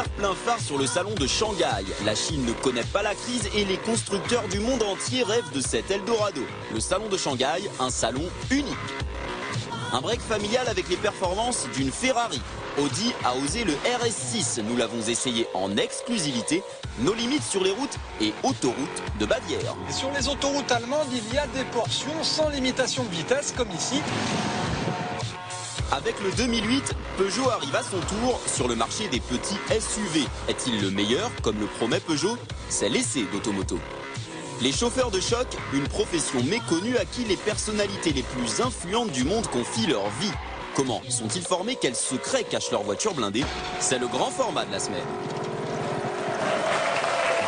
hier, plein phare sur le salon de Shanghai. La Chine ne connaît pas la crise et les constructeurs du monde entier rêvent de cet Eldorado. Le salon de Shanghai, un salon unique. Un break familial avec les performances d'une Ferrari. Audi a osé le RS6, nous l'avons essayé en exclusivité. Nos limites sur les routes et autoroutes de Bavière. Et sur les autoroutes allemandes, il y a des portions sans limitation de vitesse comme ici. Avec le 2008, Peugeot arrive à son tour sur le marché des petits SUV. Est-il le meilleur, comme le promet Peugeot? C'est l'essai d'Automoto. Les chauffeurs de choc, une profession méconnue à qui les personnalités les plus influentes du monde confient leur vie. Comment sont-ils formés? Quels secrets cachent leurs voitures blindées? C'est le grand format de la semaine.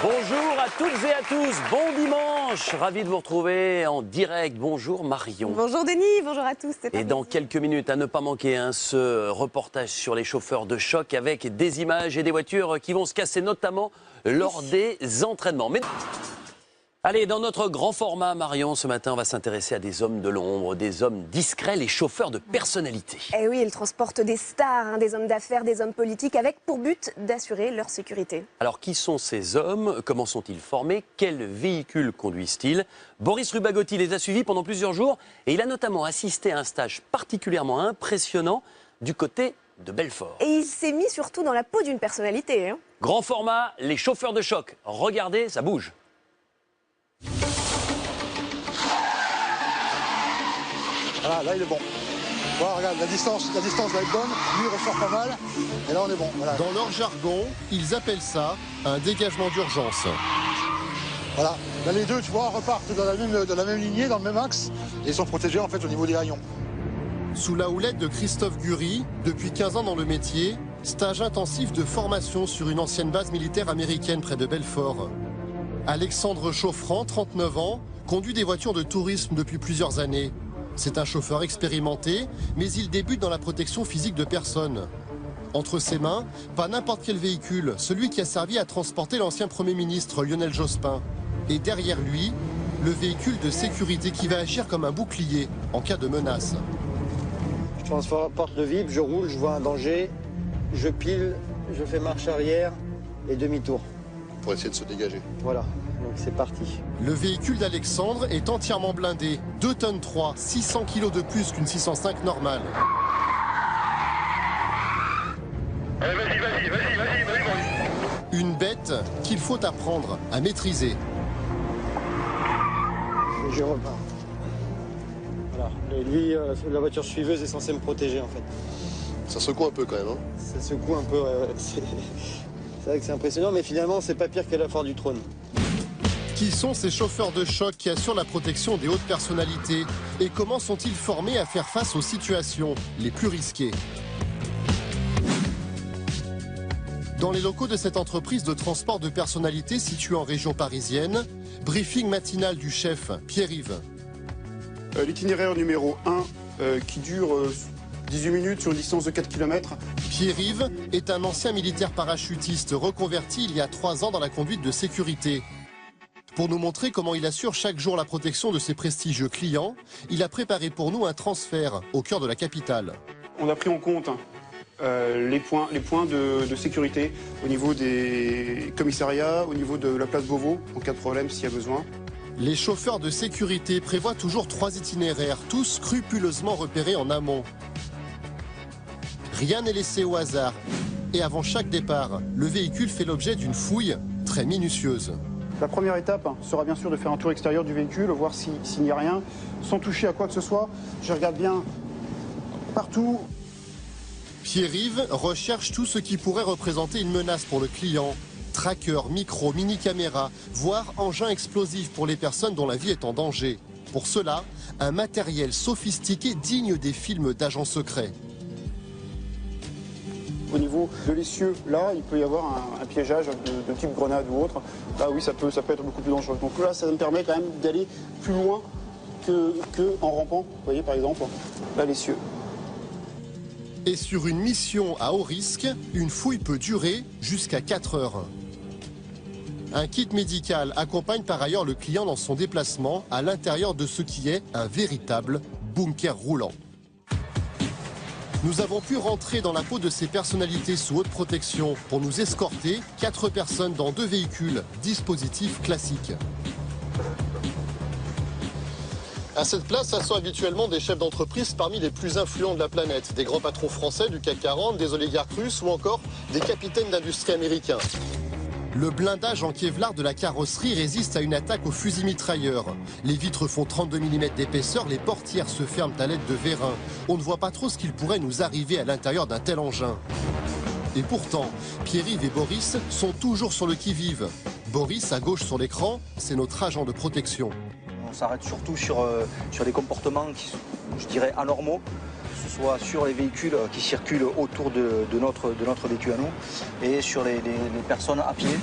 Bonjour à toutes et à tous, bon dimanche, ravi de vous retrouver en direct. Bonjour Marion. Bonjour Denis, bonjour à tous. Et dans quelques minutes, à ne pas manquer ce reportage sur les chauffeurs de choc avec des images et des voitures qui vont se casser notamment lors des entraînements. Mais... Allez, dans notre grand format, Marion, ce matin, on va s'intéresser à des hommes de l'ombre, des hommes discrets, les chauffeurs de personnalité. Eh oui, ils transportent des stars, des hommes d'affaires, des hommes politiques, avec pour but d'assurer leur sécurité. Alors, qui sont ces hommes? Comment sont-ils formés? Quels véhicules conduisent-ils? Boris Rubagotti les a suivis pendant plusieurs jours et il a notamment assisté à un stage particulièrement impressionnant du côté de Belfort. Et il s'est mis surtout dans la peau d'une personnalité. Grand format, les chauffeurs de choc. Regardez, ça bouge. Voilà, là il est bon. Voilà, regarde, la distance va être bonne, lui il ressort pas mal, et là on est bon. Voilà. Dans leur jargon, ils appellent ça un dégagement d'urgence. Voilà, là les deux, tu vois, repartent dans la même lignée, dans le même axe, et ils sont protégés en fait au niveau des haillons. Sous la houlette de Christophe Gury, depuis 15 ans dans le métier, stage intensif de formation sur une ancienne base militaire américaine près de Belfort. Alexandre Chauffrand, 39 ans, conduit des voitures de tourisme depuis plusieurs années. C'est un chauffeur expérimenté, mais il débute dans la protection physique de personnes. Entre ses mains, pas n'importe quel véhicule, celui qui a servi à transporter l'ancien Premier ministre Lionel Jospin. Et derrière lui, le véhicule de sécurité qui va agir comme un bouclier en cas de menace. Je transporte le VIP, je roule, je vois un danger, je pile, je fais marche arrière et demi-tour. Pour essayer de se dégager. Voilà, donc c'est parti. Le véhicule d'Alexandre est entièrement blindé, 2 tonnes 3, 600 kg de plus qu'une 605 normale. Allez, vas-y. Une bête qu'il faut apprendre à maîtriser. Et je repars. Voilà, et lui, la voiture suiveuse est censée me protéger en fait. Ça secoue un peu quand même. Hein. Ça secoue un peu, c'est vrai que c'est impressionnant, mais finalement c'est pas pire qu'à la foire du trône. Qui sont ces chauffeurs de choc qui assurent la protection des hautes personnalités? Et comment sont-ils formés à faire face aux situations les plus risquées? Dans les locaux de cette entreprise de transport de personnalités située en région parisienne, briefing matinal du chef Pierre-Yves. L'itinéraire numéro 1 qui dure 18 minutes sur une distance de 4 km. Pierre-Yves est un ancien militaire parachutiste reconverti il y a 3 ans dans la conduite de sécurité. Pour nous montrer comment il assure chaque jour la protection de ses prestigieux clients, il a préparé pour nous un transfert au cœur de la capitale. On a pris en compte les points de sécurité au niveau des commissariats, au niveau de la place Beauvau, en cas de problème s'il y a besoin. Les chauffeurs de sécurité prévoient toujours 3 itinéraires, tous scrupuleusement repérés en amont. Rien n'est laissé au hasard. Et avant chaque départ, le véhicule fait l'objet d'une fouille très minutieuse. La première étape sera bien sûr de faire un tour extérieur du véhicule, voir s'il n'y a rien, sans toucher à quoi que ce soit. Je regarde bien partout. Pierre-Yves recherche tout ce qui pourrait représenter une menace pour le client. Tracker, micro, mini-caméra, voire engin explosif pour les personnes dont la vie est en danger. Pour cela, un matériel sophistiqué digne des films d'agents secrets. Au niveau de l'essieu, là, il peut y avoir un piégeage de type grenade ou autre. Là, oui, ça peut être beaucoup plus dangereux. Donc là, ça me permet quand même d'aller plus loin que en rampant. Vous voyez, par exemple, là, l'essieu. Et sur une mission à haut risque, une fouille peut durer jusqu'à 4 heures. Un kit médical accompagne par ailleurs le client dans son déplacement à l'intérieur de ce qui est un véritable bunker roulant. Nous avons pu rentrer dans la peau de ces personnalités sous haute protection pour nous escorter 4 personnes dans 2 véhicules, dispositif classique. À cette place s'assoient habituellement des chefs d'entreprise parmi les plus influents de la planète, des grands patrons français du CAC 40, des oligarques russes ou encore des capitaines d'industrie américains. Le blindage en Kevlar de la carrosserie résiste à une attaque au fusil mitrailleur. Les vitres font 32 mm d'épaisseur, les portières se ferment à l'aide de vérins. On ne voit pas trop ce qu'il pourrait nous arriver à l'intérieur d'un tel engin. Et pourtant, Pierre-Yves et Boris sont toujours sur le qui-vive. Boris, à gauche sur l'écran, c'est notre agent de protection. On s'arrête surtout sur les comportements qui sont, je dirais, anormaux, que ce soit sur les véhicules qui circulent autour de notre véhicule à nous et sur les personnes à pied.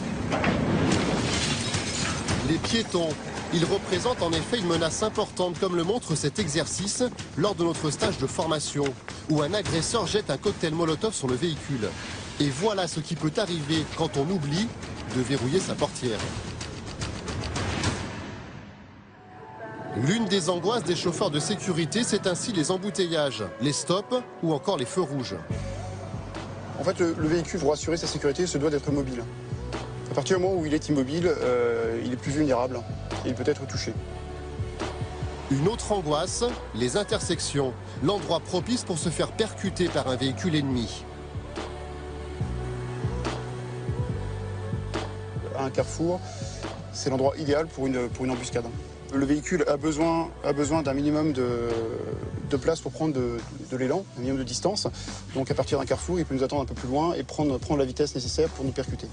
Les piétons, ils représentent en effet une menace importante, comme le montre cet exercice lors de notre stage de formation, où un agresseur jette un cocktail Molotov sur le véhicule. Et voilà ce qui peut arriver quand on oublie de verrouiller sa portière. L'une des angoisses des chauffeurs de sécurité, c'est ainsi les embouteillages, les stops ou encore les feux rouges. En fait, le véhicule, pour assurer sa sécurité, se doit d'être mobile. À partir du moment où il est immobile, il est plus vulnérable et il peut être touché. Une autre angoisse, les intersections, l'endroit propice pour se faire percuter par un véhicule ennemi. Un carrefour, c'est l'endroit idéal pour une embuscade. Le véhicule a besoin d'un minimum de place pour prendre de l'élan, un minimum de distance. Donc à partir d'un carrefour, il peut nous attendre un peu plus loin et prendre la vitesse nécessaire pour nous percuter.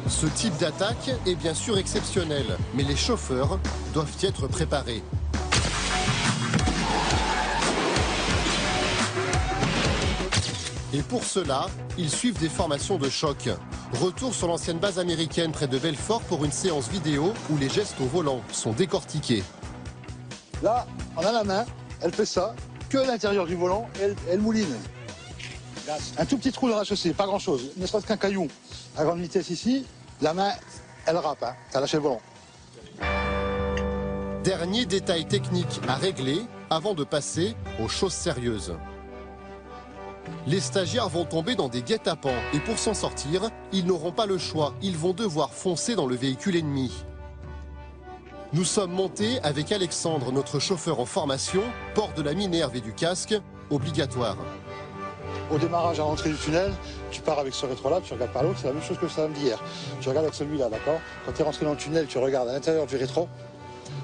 Ce type d'attaque est bien sûr exceptionnel, mais les chauffeurs doivent y être préparés. Et pour cela, ils suivent des formations de choc. Retour sur l'ancienne base américaine près de Belfort pour une séance vidéo où les gestes au volant sont décortiqués. Là, on a la main, elle fait ça, que l'intérieur du volant, elle mouline. Un tout petit trou dans la chaussée, pas grand-chose, ne serait-ce qu'un caillou. À grande vitesse ici, la main, elle râpe, hein, elle lâche le volant. Dernier détail technique à régler avant de passer aux choses sérieuses. Les stagiaires vont tomber dans des guet-apens et pour s'en sortir, ils n'auront pas le choix. Ils vont devoir foncer dans le véhicule ennemi. Nous sommes montés avec Alexandre, notre chauffeur en formation, port de la minerve et du casque, obligatoire. Au démarrage à l'entrée du tunnel, tu pars avec ce rétro-là, tu regardes par l'autre, c'est la même chose que samedi hier. Tu regardes avec celui-là, d'accord? Quand tu es rentré dans le tunnel, tu regardes à l'intérieur du rétro.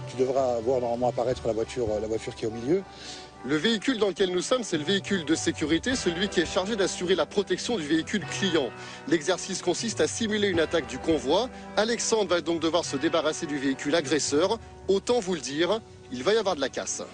Tu devras voir normalement apparaître la voiture qui est au milieu. Le véhicule dans lequel nous sommes, c'est le véhicule de sécurité, celui qui est chargé d'assurer la protection du véhicule client. L'exercice consiste à simuler une attaque du convoi. Alexandre va donc devoir se débarrasser du véhicule agresseur. Autant vous le dire, il va y avoir de la casse.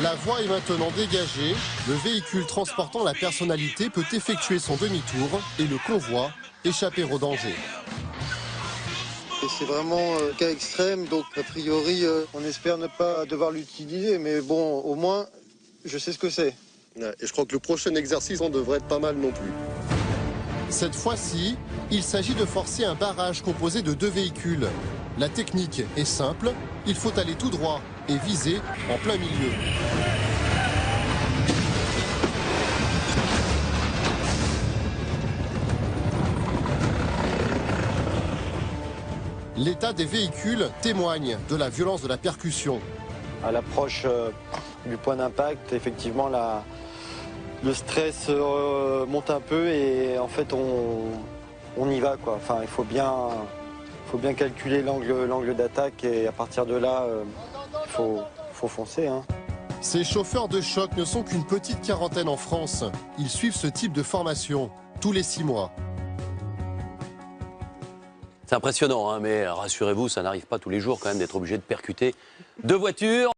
La voie est maintenant dégagée, le véhicule transportant la personnalité peut effectuer son demi-tour et le convoi échapper au danger. C'est vraiment un cas extrême, donc a priori on espère ne pas devoir l'utiliser, mais bon, au moins je sais ce que c'est. Et je crois que le prochain exercice en devrait être pas mal non plus. Cette fois-ci, il s'agit de forcer un barrage composé de 2 véhicules. La technique est simple, il faut aller tout droit et viser en plein milieu. L'état des véhicules témoigne de la violence de la percussion. À l'approche du point d'impact, effectivement, le stress monte un peu et en fait on y va, quoi. Enfin, il faut bien calculer l'angle d'attaque et à partir de là, il faut foncer, hein. Ces chauffeurs de choc ne sont qu'une petite quarantaine en France. Ils suivent ce type de formation tous les 6 mois. C'est impressionnant, hein, mais rassurez-vous, ça n'arrive pas tous les jours quand même d'être obligé de percuter 2 voitures.